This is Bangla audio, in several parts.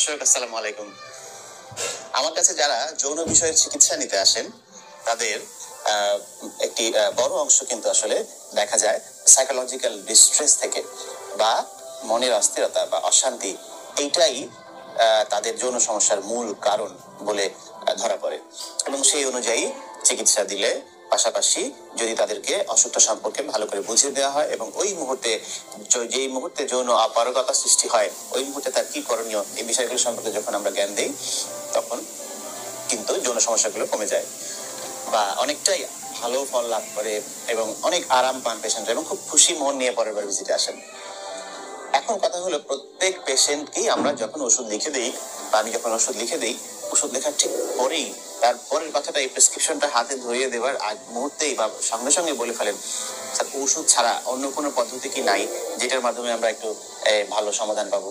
দর্শক আসসালামু আলাইকুম। আমার কাছে যারা যৌন বিষয়ের চিকিৎসা নিতে আসেন তাদের একটি বড় অংশ কিন্তু আসলে দেখা যায় সাইকোলজিক্যাল ডিস্ট্রেস থেকে বা মনের অস্থিরতা বা অশান্তি, এইটাই তাদের যৌন সমস্যার মূল কারণ বলে ধরা পড়ে এবং সেই অনুযায়ী চিকিৎসা দিলে পাশাপাশি যদি তাদেরকে অসুখটা সম্পর্কে ভালো করে বুঝিয়ে দেওয়া হয় এবং ওই মুহূর্তে যেই মুহূর্তে যৌন অপারগতা সৃষ্টি হয় ওই মুহূর্তে তার কি করণীয় এই বিষয়গুলো সম্পর্কে যখন আমরা জ্ঞান দিই তখন কিন্তু যৌন সমস্যাগুলো কমে যায় বা অনেকটাই ভালো ফল লাভ করে এবং অনেক আরাম পান পেশেন্ট এবং খুব খুশি মন নিয়ে পরের বার ভিজিটে আসেন। এখন কথা হলো প্রত্যেক পেশেন্টকেই আমরা যখন ওষুধ লিখে দিই বা আমি যখন ওষুধ লিখে দিই ওষুধ লেখার ঠিক পরেই তারপরের কথাটা এই প্রেসক্রিপশনটা হাতে ধরিয়ে দেওয়ার আগ মুহূর্তেই বা সঙ্গে সঙ্গে বলে ফেলেন স্যার ওষুধ ছাড়া অন্য কোনো পদ্ধতি কি নাই যেটার মাধ্যমে আমরা একটু ভালো সমাধান পাবো।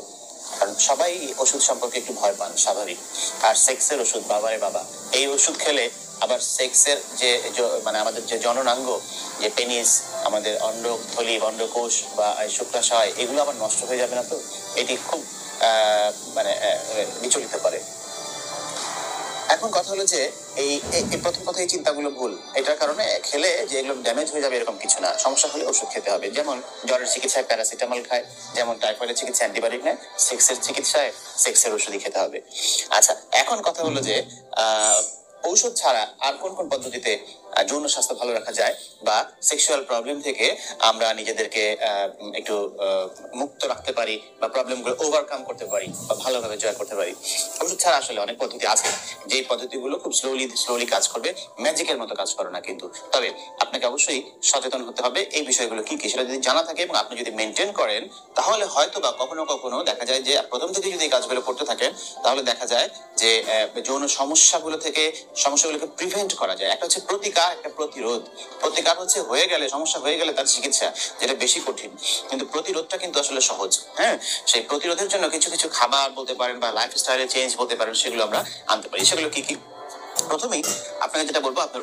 কারণ সবাই ওষুধ সম্পর্কে একটু ভয় পান, স্বাভাবিক। আর সেক্সের ওষুধ, বাবারে বাবা, এই ওষুধ খেলে আবার সেক্সের যে মানে আমাদের যে জননাঙ্গ, যে পেনিস, আমাদের অন্ডথলি, অন্ডকোষ বা শুক্রাশয়, এগুলো আবার নষ্ট হয়ে যাবে না তো? এটি খুব মানে বিচলিত করে। এখন কথা হলো যে এই প্রথম কথা এই চিন্তাগুলো ভুল। এটার কারণে খেলে যে এগুলো ড্যামেজ হয়ে যাবে এরকম কিছু না, সমস্যা হলে ওষুধ খেতে হবে। যেমন জ্বরের চিকিৎসায় প্যারাসিটামল খায়, যেমন টাইফয়েডের চিকিৎসা অ্যান্টিবায়োটিক নেয়, সেক্সের চিকিৎসায় সেক্সের ওষুধই খেতে হবে। আচ্ছা, এখন কথা হলো যে ঔষধ ছাড়া আর কোন কোন পদ্ধতিতে যৌন স্বাস্থ্য ভালো রাখা যায় বা সেক্সুয়াল প্রবলেম থেকে আমরা নিজেদেরকে একটু মুক্ত রাখতে পারি বা প্রবলেমগুলো ওভারকাম করতে পারি বা ভালোভাবে জয় করতে পারি। ওষুধ ছাড়া আসলে অনেক পদ্ধতি আছে, যে পদ্ধতিগুলো খুব স্লোলি কাজ করবে, ম্যাজিকের মতো কাজ করে না কিন্তু। তবে আপনাকে অবশ্যই সচেতন হতে হবে এই বিষয়গুলো কি কি সেটা যদি জানা থাকে এবং আপনি যদি মেনটেন করেন তাহলে হয়তো বা কখনো কখনো দেখা যায় যে প্রথম থেকে যদি এই কাজগুলো করতে থাকেন তাহলে দেখা যায় যে যৌন সমস্যাগুলোকে প্রিভেন্ট করা যায়। একটা হচ্ছে প্রতিকার, একটা প্রতিরোধ। প্রতিকার হচ্ছে হয়ে গেলে, সমস্যা হয়ে গেলে তার চিকিৎসা, যেটা বেশি কঠিন, কিন্তু প্রতিরোধটা কিন্তু আসলে সহজ। হ্যাঁ, সেই প্রতিরোধের জন্য কিছু কিছু খাবার বলতে পারেন বা লাইফস্টাইলে চেঞ্জ বলতে পারেন, সেগুলো আমরা আনতে পারি। সেগুলো কি কি? প্রথমেই আপনাকে যেটা বলবো, আপনার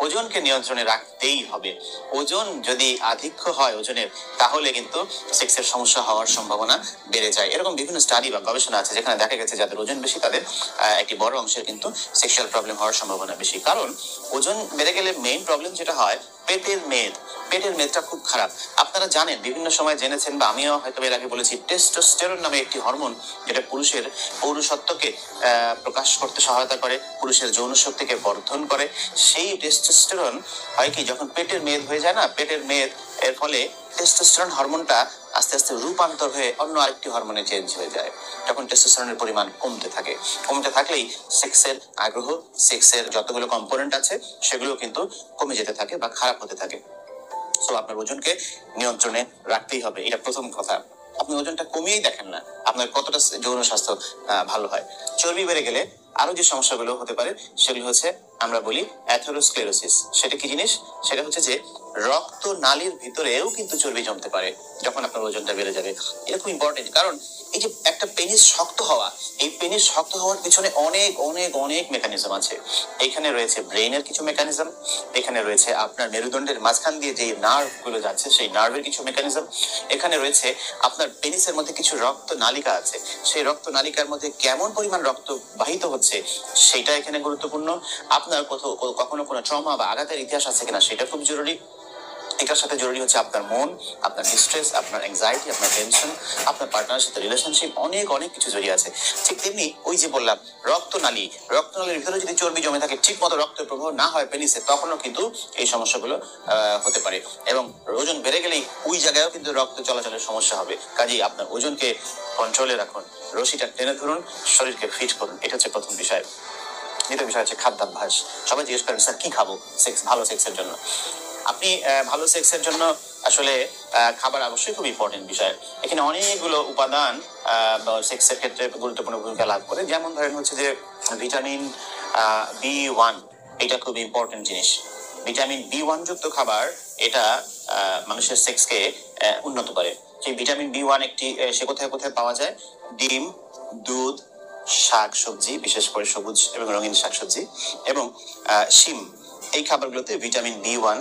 ওজনকে নিয়ন্ত্রণে রাখতেই হবে। ওজন যদি আধিক্য হয় ওজনের, তাহলে কিন্তু সেক্সের সমস্যা হওয়ার সম্ভাবনা বেড়ে যায়। এরকম বিভিন্ন স্টাডি বা গবেষণা আছে যেখানে দেখা গেছে যাদের ওজন বেশি তাদের একটি বড় অংশের কিন্তু সেক্সুয়াল প্রবলেম হওয়ার সম্ভাবনা বেশি। কারণ ওজন বেড়ে গেলে মেইন প্রবলেম যেটা হয়, পেটের মেদটা খুব খারাপ। আপনারা জানেন, বিভিন্ন সময় জেনেছেন বা আমিও হয়তো এর আগে বলেছি, টেস্টোস্টেরন নামে একটি হরমোন যেটা পুরুষের পৌরুষত্বকে প্রকাশ করতে সহায়তা করে, পুরুষের যৌন শক্তিকে বর্ধন করে। সেই টেস্টোস্টেরন হয় কি, যখন পেটের মেদ হয়ে যায় না, পেটের মেদ এর ফলে টেস্টোস্টেরন হরমোনটা আস্তে আস্তে রূপান্তর হয়ে অন্য আরেকটি হরমোনে চেঞ্জ হয়ে যায়। তখন টেস্টোস্টেরনের পরিমাণ কমতে থাকলেই সেক্সের আগ্রহ, সেক্সের যতগুলো কম্পোনেন্ট আছে সেগুলো কিন্তু কমে যেতে থাকে বা খারাপ হতে থাকে। সো আপনার ওজনকে নিয়ন্ত্রণে রাখতেই হবে, এটা প্রথম কথা। আপনি ওজনটা কমিয়েই দেখেন না আপনার কতটা যৌন স্বাস্থ্য ভালো হয়। চর্বি বেড়ে গেলে আরো যে সমস্যাগুলো হতে পারে সেগুলো হচ্ছে, আমরা বলি অ্যাথেরোস্ক্লেরোসিস। সেটা কি জিনিস? সেটা হচ্ছে যে রক্ত নালীর ভিতরেও কিন্তু চর্বি জমতে পারে যখন আপনার ওজনটা বেড়ে যাবে। এটা খুব ইম্পর্টেন্ট, কারণ এই যে একটা পেনিস শক্ত হওয়া, এই পেনিস শক্ত হওয়ার পিছনে অনেক অনেক অনেক মেকানিজম আছে। এখানে রয়েছে ব্রেইনের কিছু মেকানিজম, এখানে রয়েছে আপনার মেরুদণ্ডের মাঝখান দিয়ে যে নার্ভ গুলো যাচ্ছে সেই নার্ভের কিছু মেকানিজম, এখানে রয়েছে আপনার পেনিসের মধ্যে কিছু রক্ত নালিকা আছে, সেই রক্ত নালিকার মধ্যে কেমন পরিমাণ রক্ত বাহিত হচ্ছে সেটা এখানে গুরুত্বপূর্ণ। আপনার কখনো কোনো ট্রমা বা আঘাতের ইতিহাস আছে কিনা সেটা খুব জরুরি। এটার সাথে জরুরি হচ্ছে আপনার মন, আপনার স্ট্রেস, আপনার অ্যাংজাইটি, আপনার টেনশন, আপনার পার্টনারের সাথে রিলেশনশিপ, অনেক অনেক কিছু জড়িয়ে আছে। ঠিক তেমনি ওই যে বললাম রক্তনালীর ভিতরে যদি চর্বি জমে থাকে, ঠিক মতো রক্তের প্রবাহ না হয় পেনিসে, তখনও কিন্তু এই সমস্যাগুলো হতে পারে। এবং ওজন বেড়ে গেলেই ওই জায়গায়ও কিন্তু রক্ত চলাচলের সমস্যা হবে। কাজেই আপনার ওজনকে কন্ট্রোলে রাখুন, রশিটা টেনে ধরুন, শরীরকে ফিট করুন। এটা হচ্ছে প্রথম বিষয়। দ্বিতীয় বিষয় হচ্ছে খাদ্যাভ্যাস। সবাই জিজ্ঞেস করেন, স্যার কি খাবো ভালো সেক্সের জন্য? আপনি ভালো সেক্সের জন্য আসলে খাবার অবশ্যই খুব ইম্পর্টেন্ট বিষয়। এখানে অনেকগুলো উপাদান সেক্সের ক্ষেত্রে গুরুত্বপূর্ণ ভূমিকা লাভ করে। যেমন ধরেন হচ্ছে যে ভিটামিন B1, এটা খুব ইম্পর্টেন্ট জিনিস। ভিটামিন B1 যুক্ত খাবার এটা মানুষের সেক্সকে উন্নত করে। সেই ভিটামিন B1 সে কোথায় কোথায় পাওয়া যায়? ডিম, দুধ, শাক সবজি, বিশেষ করে সবুজ এবং রঙিন শাকসবজি, এবং শিম, এই খাবারগুলোতে ভিটামিন B1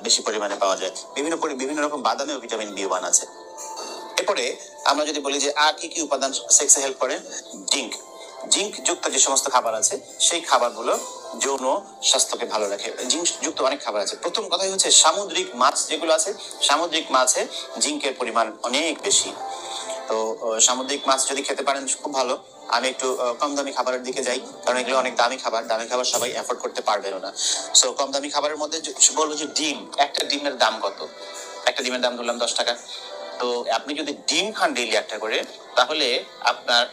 বেশি পরিমাণে পাওয়া যায়। বিভিন্ন রকম বাদামেও ভিটামিন B1 আছে। এরপরে আমরা যদি বলি যে আর কি কি উপাদান সেক্সে হেল্প করে, জিঙ্ক, জিঙ্ক যুক্ত যে সমস্ত খাবার আছে সেই খাবারগুলো যৌন স্বাস্থ্যকে ভালো রাখে। জিঙ্ক যুক্ত অনেক খাবার আছে। প্রথম কথাই হচ্ছে সামুদ্রিক মাছ যেগুলো আছে, সামুদ্রিক মাছে জিঙ্কের পরিমাণ অনেক বেশি। তো সামুদ্রিক মাছ যদি খেতে পারেন খুব ভালো। আমি একটু কম দামি খাবারের দিকে যাই, কারণ এগুলো অনেক দামি খাবার, দামি খাবার সবাই অ্যাফোর্ড করতে পারবেও না। সো কম দামি খাবারের মধ্যে বলবো যে ডিম, একটা ডিমের দাম কত? একটা ডিমের দাম ধরলাম 10 টাকা। তো আপনি যদি ডিম খান ডেইলি একটা করে, তাহলে আপনার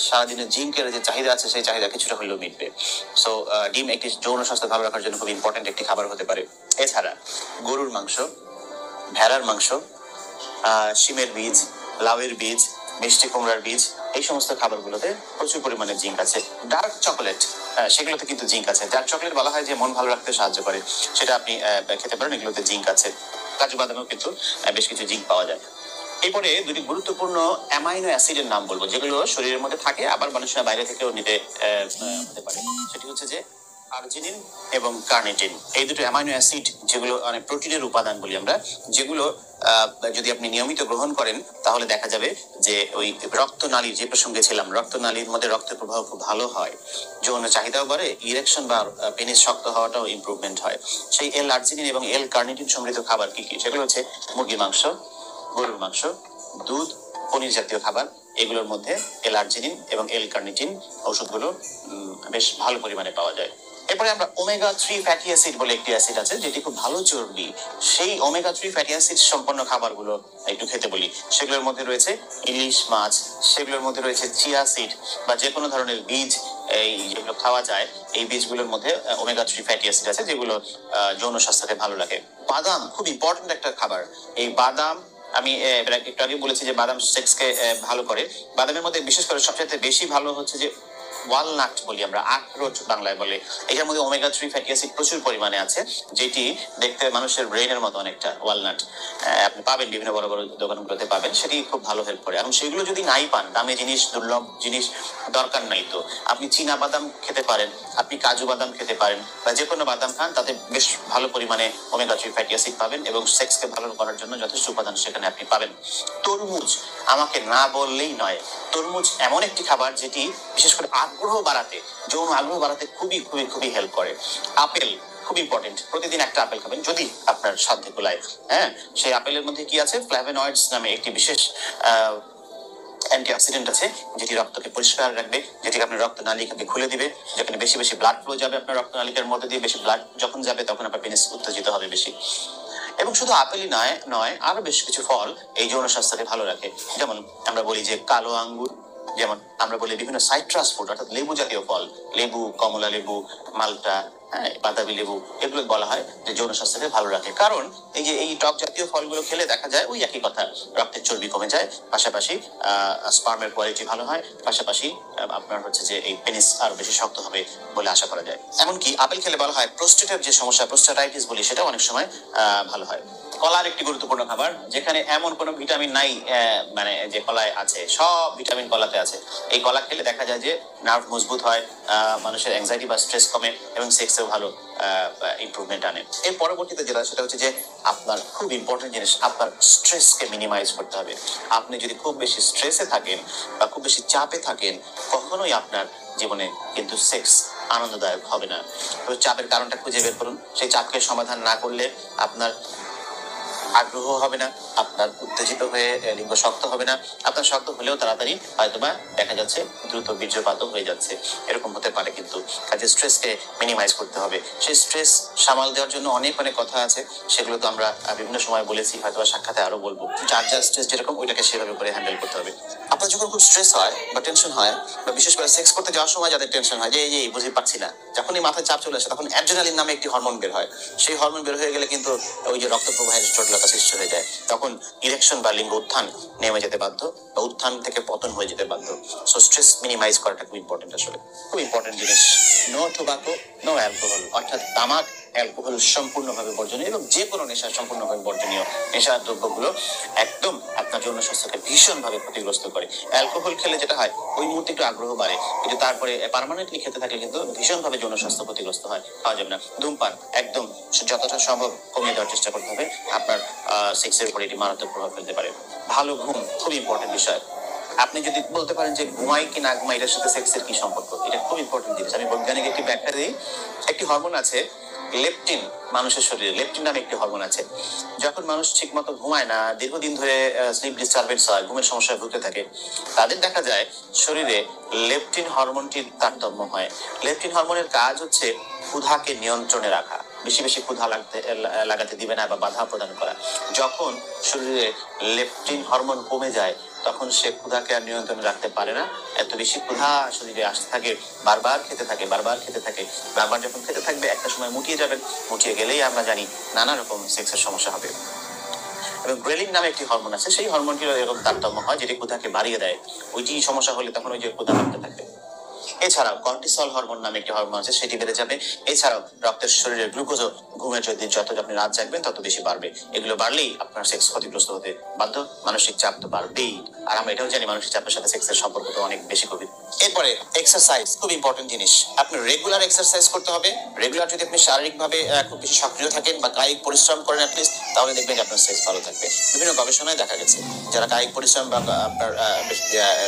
সারাদিনের জিঙ্কের যে চাহিদা আছে সেই চাহিদা কিছুটা হলেও মিটবে। সো ডিম একটি যৌন স্বাস্থ্য ভালো রাখার জন্য খুব ইম্পর্টেন্ট একটি খাবার হতে পারে। এছাড়া গরুর মাংস, ভেড়ার মাংস, শিমের বীজ, লাউয়ের বীজ, মিষ্টি কুমড়ার বীজ, এই সমস্ত খাবারগুলোতে প্রচুর পরিমাণে জিঙ্ক আছে। ডার্ক চকোলেট, সেগুলোতে কিন্তু জিঙ্ক আছে। ডার্ক চকলেট বলা হয় যে মন ভালো রাখতে সাহায্য করে, সেটা আপনি খেতে পারেন, এগুলোতে জিঙ্ক আছে। কাজু বাদামেও কিন্তু বেশ কিছু জিঙ্ক পাওয়া যায়। এরপরে দুটি গুরুত্বপূর্ণ অ্যামাইনো অ্যাসিডের নাম বলবো, যেগুলো শরীরের মধ্যে থাকে, আবার মানুষের বাইরে থেকেও নিতে হতে পারে। সেটি হচ্ছে যে আর্জিনিন এবং কার্নিটিন, এই দুটো অ্যামাইনো অ্যাসিড, যেগুলো অনেক প্রোটিনের উপাদান বলি আমরা, যেগুলো যদি আপনি নিয়মিত গ্রহণ করেন তাহলে দেখা যাবে যে ওই রক্তনালীর যে প্রসঙ্গে ছিলাম, রক্তনালীর মধ্যে রক্তের প্রবাহ খুব ভালো হয়, যৌন চাহিদাও বাড়ে, ইরেকশন বা পেনিস শক্ত হওয়াটাও ইমপ্রুভমেন্ট হয়। সেই এল আর্জিনিন এবং এল কার্নিটিন সমৃদ্ধ খাবার কি কি? সেগুলো হচ্ছে মুরগির মাংস, গরুর মাংস, দুধ, পনির জাতীয় খাবার। এগুলোর মধ্যে এল আর্জিনিন এবং এল কার্নিটিন ওষুধগুলো বেশ ভালো পরিমাণে পাওয়া যায়। এরপরে আমরা ওমেগা 3 ফ্যাটি অ্যাসিড বলে একটি অ্যাসিড আছে, যেটি খুব ভালো চর্বি। সেই ওমেগা 3 ফ্যাটি অ্যাসিড সম্পন্ন খাবারগুলো একটু খেতে বলি। সেগুলোর মধ্যে রয়েছে ইলিশ মাছ, সেগুলোর মধ্যে রয়েছে চিয়া সিড বা যে কোনো ধরনের বীজ, এই যেগুলো খাওয়া যায়, এই বীজগুলোর মধ্যে ওমেগা 3 ফ্যাটি অ্যাসিড আছে, যেগুলো যৌন স্বাস্থ্যকে ভালো রাখে। বাদাম খুব ইম্পর্টেন্ট একটা খাবার। এই বাদাম, আমি একটু আগে বলেছি যে বাদাম সেক্সকে ভালো করে। বাদামের মধ্যে বিশেষ করে সবচেয়ে বেশি ভালো হচ্ছে যে ওয়ালনাট বলি আমরা, আখরোট বাংলায় বলে। এটার মধ্যে ওমেগা 3 ফ্যাটি অ্যাসিড প্রচুর পরিমাণে আছে, যেটি দেখতে মানুষের ব্রেনের মতো অনেকটা। ওয়ালনাট আপনি পাবেন বিভিন্ন বড় বড় দোকানগুলোতে পাবেন, সেটি খুব ভালো হেল্প করে। এবং সেগুলো যদি নাই পান, দামি জিনিস, দুর্লভ জিনিস দরকার নাই, তো আপনি চীনা বাদাম খেতে পারেন, আপনি কাজু বাদাম খেতে পারেন, বা যে কোনো বাদাম খান, তাতে বেশ ভালো পরিমাণে ওমেগা 3 ফ্যাটি অ্যাসিড পাবেন এবং সেক্সকে ভালো করার জন্য যথেষ্ট উপাদান সেখানে আপনি পাবেন। তরমুজ আমাকে না বললেই নয়। তরমুজ এমন একটি খাবার যেটি বিশেষ করে আগ্রহ বাড়াতে, যৌন আগ্রহ বাড়াতে খুবই খুবই খুবই হেল্প করে। আপেল খুব ইম্পর্টেন্ট, প্রতিদিন একটা আপেল খাবেন যদি আপনার সাধ্যে কুলায়। হ্যাঁ, সেই আপেলের মধ্যে কি আছে? ফ্ল্যাভোনয়েডস নামে একটি বিশেষ অ্যান্টিঅক্সিডেন্ট আছে, যেটি রক্তকে পরিষ্কার রাখবে, যেটি আপনার রক্তনালিকাকে খুলে দিবে, যেখানে বেশি বেশি ব্লাড ফ্লো যাবে আপনার রক্তনালিকার মধ্যে দিয়ে, বেশি ব্লাড যখন যাবে তখন আপনার পেনিস উত্তেজিত হবে বেশি। এবং শুধু আপেলই নয়, আরো বেশ কিছু ফল এই যৌন স্বাস্থ্যকে ভালো রাখে। যেমন আমরা বলি যে কালো আঙ্গুর, যেমন আমরা বলি বিভিন্ন সাইট্রাস ফ্রুট অর্থাৎ লেবু জাতীয় ফল, লেবু, কমলা লেবু, মালটা, বাতাবি লেবু, এগুলো বলা হয় যে যৌন স্বাস্থ্যকে ভালো রাখে। কারণ এই যে এই টক জাতীয় ফলগুলো খেলে দেখা যায় ওই একই কথা, রক্তের চর্বি কমে যায়, পাশাপাশি স্পার্মের কোয়ালিটি ভালো হয়, পাশাপাশি আপনার হচ্ছে যে এই পেনিস আরো বেশি শক্ত হবে বলে আশা করা যায়। এমনকি আপেল খেলে বলা হয় প্রোস্টেটের যে সমস্যা, প্রোস্টাটাইটিস বলি, সেটা অনেক সময় ভালো হয়। কলার একটি গুরুত্বপূর্ণ খাবার, যেখানে এমন কোনো ভিটামিন নাই মানে যে কলায় আছে, সব ভিটামিন কলাতে আছে। এই কলা খেলে দেখা যায় যে নার্ভ মজবুত হয়, মানুষের অ্যাংজাইটি বা স্ট্রেস কমে এবং সেক্সেও ভালো ইমপ্রুভমেন্ট আনে। এর পরবর্তীতে যেটা, সেটা হচ্ছে যে আপনার খুব ইম্পর্টেন্ট জিনিস, আপনার স্ট্রেসকে মিনিমাইজ করতে হবে। আপনি যদি খুব বেশি স্ট্রেসে থাকেন বা খুব বেশি চাপে থাকেন, কখনোই আপনার জীবনে কিন্তু সেক্স আনন্দদায়ক হবে না। তো চাপের কারণটা খুঁজে বের করুন। সেই চাপকে সমাধান না করলে আপনার আগ্রহ হবে না, আপনার উত্তেজিত হয়ে লিঙ্গ শক্ত হবে না, আপনার শক্ত হলেও তাড়াতাড়ি হয়তোবা দেখা যাচ্ছে দ্রুত বীর্যপাত হয়ে যাচ্ছে, এরকম হতে পারে। কিন্তু কাজে স্ট্রেসকে মিনিমাইজ করতে হবে। সেই স্ট্রেস সামাল দেওয়ার জন্য অনেক অনেক কথা আছে, সেগুলো তো আমরা বিভিন্ন সময় বলেছি, হয়তোবা সাক্ষাতে আরো বলবো। যার যার স্ট্রেস যেরকম, ওইটাকে সেভাবে করে হ্যান্ডেল করতে হবে। আপনার যখন খুব স্ট্রেস হয় বা টেনশন হয়, বা বিশেষ করে সেক্স করতে যাওয়ার সময় যাদের টেনশন হয় যে এই বুঝি পাচ্ছি না, যখনই মাথায় চাপ চলে আসে তখন অ্যাড্রেনালিন নামে একটি হরমোন বের হয়। সেই হরমোন বের হয়ে গেলে কিন্তু ওই যে রক্ত প্রবাহের জটিলতা সৃষ্টি হয়ে যায়, তখন ইরেকশন বা লিঙ্গ উত্থান নেমে যেতে বাধ্য, বা উত্থান থেকে পতন হয়ে যেতে বাধ্য। সো স্ট্রেস মিনিমাইজ করাটা খুব ইম্পর্টেন্ট, আসলে খুব ইম্পর্টেন্ট জিনিস। নো টোবাকো, নো অ্যালকোহল, অর্থাৎ তামাক অ্যালকোহল সম্পূর্ণভাবে বর্জনীয় এবং যে কোনো নেশা সম্পূর্ণভাবে বর্জনীয়। নেশার দ্রব্যগুলো একদম আপনার যৌন স্বাস্থ্যকে ভীষণভাবে ক্ষতিগ্রস্ত করে। অ্যালকোহল খেলে যেটা হয়, ওই মুহূর্তে একটু আগ্রহ বাড়ে, কিন্তু তারপরে পার্মানেন্টলি খেতে থাকলে কিন্তু ভীষণভাবে যৌন স্বাস্থ্য ক্ষতিগ্রস্ত হয়, খাওয়া যাবে না। ধূমপান একদম যতটা সম্ভব কমিয়ে দেওয়ার চেষ্টা করতে হবে, আপনার সেক্সের উপরে এটি মারাত্মক প্রভাব ফেলতে পারে। ভালো ঘুম খুব ইম্পর্টেন্ট বিষয়। আপনি যদি বলতে পারেন যে ঘুমাই কি না ঘুমাই এটার সাথে সেক্সের কি সম্পর্ক, এটা খুব ইম্পর্টেন্ট জিনিস। আমি বৈজ্ঞানিক একটি ব্যাখ্যা দিই। একটি হরমোন আছে লেপটিন, মানুষের শরীরে লেপটিন নামে একটি হরমোন আছে। যখন মানুষ ঠিক মতো ঘুমায় না, দীর্ঘদিন ধরে স্লিপ ডিস্টারবেন্স হয়, ঘুমের সমস্যায় ভুগতে থাকে, তাদের দেখা যায় শরীরে লেপটিন হরমোনটির তারতম্য হয়। লেপটিন হরমোনের কাজ হচ্ছে ক্ষুধাকে নিয়ন্ত্রণে রাখা, বেশি বেশি ক্ষুধা লাগাতে দিবে না বা বাধা প্রদান করা। যখন শরীরে লেপটিন হরমোন কমে যায়, তখন সে ক্ষুধাকে আর নিয়ন্ত্রণে রাখতে পারে না। এত বেশি ক্ষুধা শরীরে আসতে থাকে, বারবার খেতে থাকে, বারবার খেতে থাকে। বারবার যখন খেতে থাকবে, একটা সময় মুটিয়ে যাবেন। মুটিয়ে গেলেই আমরা জানি নানা রকম সেক্সের সমস্যা হবে। এবং গ্রেলিন নামে একটি হরমোন আছে, সেই হরমোনটিরও এরকম তারতম্য হয়, যেটি ক্ষুধাকে বাড়িয়ে দেয়। ওইটি সমস্যা হলে তখন ওই যে ক্ষুধা বাড়তে থাকবে। এছাড়াও কর্টিসল হরমোন নামে একটি হরমোন আছে, সেটি বেড়ে যাবে। এছাড়াও রক্তের শরীরের গ্লুকোজও ঘুমের যদি যত আপনি রাত জাগবেন তত বেশি বাড়বে। এগুলো বাড়লেই আপনার সেক্স ক্ষতিগ্রস্ত হতে বাধ্য। মানসিক চাপ তো বাড়বেই, আর আমরা এটাও জানি মানসিক চাপের সাথে সেক্সের সম্পর্ক তো অনেক বেশি গভীর। এরপরে এক্সারসাইজ খুব ইম্পর্টেন্ট জিনিস। আপনি রেগুলার এক্সারসাইজ করতে হবে। রেগুলার যদি আপনি শারীরিকভাবে খুব বেশি সক্রিয় থাকেন বা কায়িক পরিশ্রম করেন অ্যাটলিস্ট, তাহলে দেখবেন যে আপনার সেক্স ভালো থাকবে। বিভিন্ন গবেষণায় দেখা গেছে যারা কায়িক পরিশ্রম বা আপনার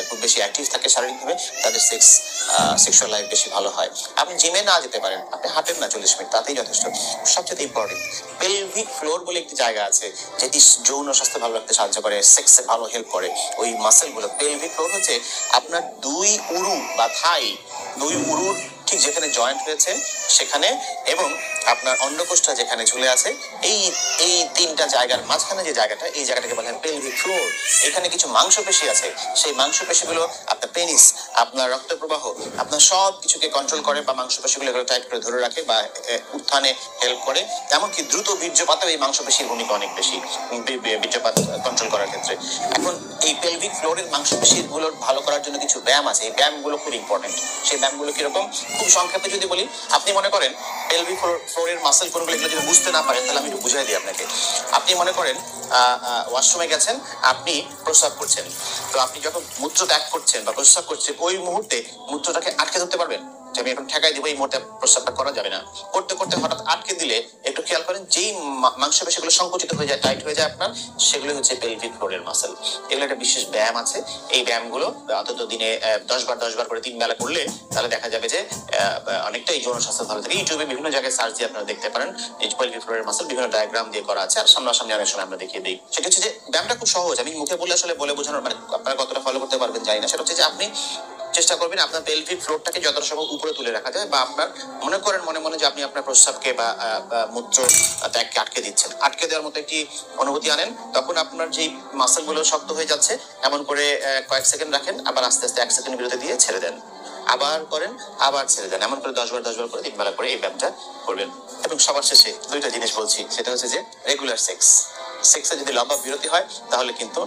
খুব বেশি অ্যাক্টিভ থাকে শারীরিকভাবে, তাদের সেক্সুয়াল লাইফ বেশি ভালো হয়। আপনি জিমে না যেতে পারেন, আপনি হাঁটেন না 40 মিনিট, তাতেই যথেষ্ট। সবচেয়ে ইম্পর্টেন্ট পেলভিক ফ্লোর বলে একটি জায়গা আছে, যেটি যৌন স্বাস্থ্য ভালো রাখতে সাহায্য করে, সেক্সে ভালো হেল্প করে। ওই মাসেল গুলো, পেলভিক ফ্লোর হচ্ছে আপনার দুই উরু বা থাই, দুই উরুর ঠিক যেখানে জয়েন্ট হয়েছে সেখানে, এবং আপনার অন্ডকোষ্ঠ যেখানে ঝুলে আছে, এই এই তিনটা জায়গার মাঝখানে যে জায়গাটা, এই জায়গাটাকে বলা হয় পেলভিক ফ্লোর। এখানে কিছু মাংসপেশি আছে, সেই মাংসপেশিগুলো আপনার পেনিস, আপনার রক্ত প্রবাহ, আপনার সব কিছুকে কন্ট্রোল করে, বা মাংসপেশিগুলো টাইট করে ধরে রাখে বা উত্থানে হেল্প করে। এমনকি দ্রুত বীর্যপাতেও এই মাংসপেশির ভূমিকা অনেক বেশি বীর্যপাত কন্ট্রোল করার ক্ষেত্রে। এখন এই পেলভিক ফ্লোরের মাংসপেশির গুলো ভালো করার জন্য কিছু ব্যায়াম আছে, এই ব্যায়ামগুলো খুব ইম্পর্টেন্ট। সেই ব্যায়ামগুলো কিরকম, খুব সংক্ষেপে যদি বলি, আপনি মনে করেন পেলভিক ফ্লোরের মাসেল কোনগুলো, এগুলো যদি বুঝতে না পারেন তাহলে আমি একটু বুঝাই দিই আপনাকে। আপনি মনে করেন ওয়াশরুমে গেছেন, আপনি প্রস্রাব করছেন, তো আপনি যখন মূত্র ত্যাগ করছেন বা প্রস্রাব করছেন, ওই মুহূর্তে মূত্রটাকে আটকে ধরতে পারবেন যে আমি এখন ঠেকাই দিব, এই মুহূর্তে প্রস্রাবটা করা যাবে না। করতে করতে হঠাৎ আটকে দিলে একটু খেয়াল করেন, যেই মাংসপেশিগুলো সংকুচিত হয়ে যায়, টাইট হয়ে যায় আপনার, সেগুলো হচ্ছে পেলভিক ফ্লোরের মাসেল। এগুলো একটা বিশেষ ব্যায়াম আছে। এই ব্যায়ামগুলো অন্তত দিনে 10 বার করে 3 বেলা করলে তাহলে দেখা যাবে যে অনেকটাই যৌন স্বাস্থ্য ভালো থাকে। ইউটিউবে বিভিন্ন জায়গায় সার্চ দিয়ে আপনারা দেখতে পারেন, এই পেলভিক ফ্লোরের মাসেল বিভিন্ন ডায়াগ্রাম দিয়ে করা আছে, আর সামনাসামনি অনেক সময় আমরা দেখিয়ে দিই। সেটা হচ্ছে যে ব্যায়ামটা খুব সহজ, আমি মুখে বলে আসলে বলে বোঝানোর মানে আপনারা কতটা ফলো করতে পারবেন জানি না। সেটা হচ্ছে যে আপনি চেষ্টা করবেন আপনার পেলভিক ফ্লোরটাকে যতটা সম্ভব উপরে তুলে রাখা যায়, বা আপনার মনে করেন মনে মনে যে আপনি আপনার প্রস্রাবকে বা মূত্র ত্যাগকে আটকে দিচ্ছেন, আটকে দেওয়ার মতো একটি অনুভূতি আনেন। তখন আপনার যে মাসেলগুলো শক্ত হয়ে যাচ্ছে, এমন করে কয়েক সেকেন্ড রাখেন, আবার আস্তে আস্তে 1 সেকেন্ড বিরতি দিয়ে ছেড়ে দেন, আবার করেন, আবার ছেড়ে দেন, এমন করে 10 বার করে 3 বেলা করে এই ব্যায়ামটা করবেন। এবং সবার শেষে দুইটা জিনিস বলছি, সেটা হচ্ছে যে রেগুলার সেক্সে যদি লম্বা বিরতি হয় তাহলে কিন্তু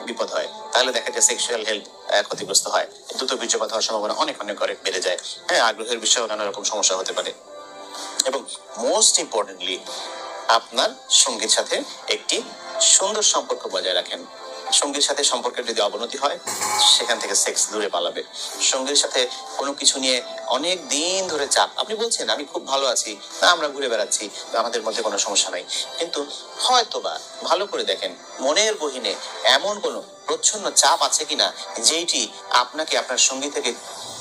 বিপদ হয়। তাহলে দেখা যায় সেক্সুয়াল হেলথ ক্ষতিগ্রস্ত হয়, দ্রুত বীর্যপাত হওয়ার সম্ভাবনা অনেক অনেক করে বেড়ে যায়। হ্যাঁ, আগ্রহের বিষয়ে নানা রকম সমস্যা হতে পারে। এবং মোস্ট ইম্পর্টেন্টলি, আপনার সঙ্গীর সাথে একটি সুন্দর সম্পর্ক বজায় রাখেন। সঙ্গীর সাথে সম্পর্কের যদি অবনতি হয়, সেখান থেকে সেক্স দূরে পালাবে। সঙ্গীর সাথে কোনো কিছু নিয়ে অনেক দিন ধরে চাপ, আপনি বলছেন আমি খুব ভালো আছি, না আমরা ঘুরে বেড়াচ্ছি, আমাদের মধ্যে কোনো সমস্যা নাই, কিন্তু হয়তোবা ভালো করে দেখেন মনের গহীনে এমন কোনো প্রচ্ছন্ন চাপ আছে কিনা, যেইটি আপনাকে আপনার সঙ্গী থেকে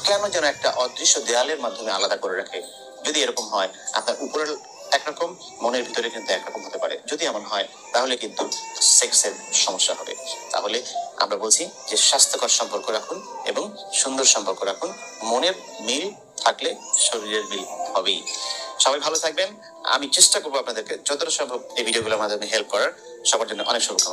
কেন যেন একটা অদৃশ্য দেয়ালের মাধ্যমে আলাদা করে রাখে। যদি এরকম হয়, আপনার উপরের একরকম, মনের ভিতরে কিন্তু একরকম হতে পারে। যদি এমন হয়, তাহলে কিন্তু সেক্সের সমস্যা হবে। তাহলে আমরা বলছি যে স্বাস্থ্যকর সম্পর্ক রাখুন এবং সুন্দর সম্পর্ক রাখুন। মনের মিল থাকলে শরীরের মিল হবেই। সবাই ভালো থাকবেন। আমি চেষ্টা করবো আপনাদেরকে যতটা সম্ভব এই ভিডিওগুলোর মাধ্যমে হেল্প করার। সবার জন্য অনেক শুভকামনা।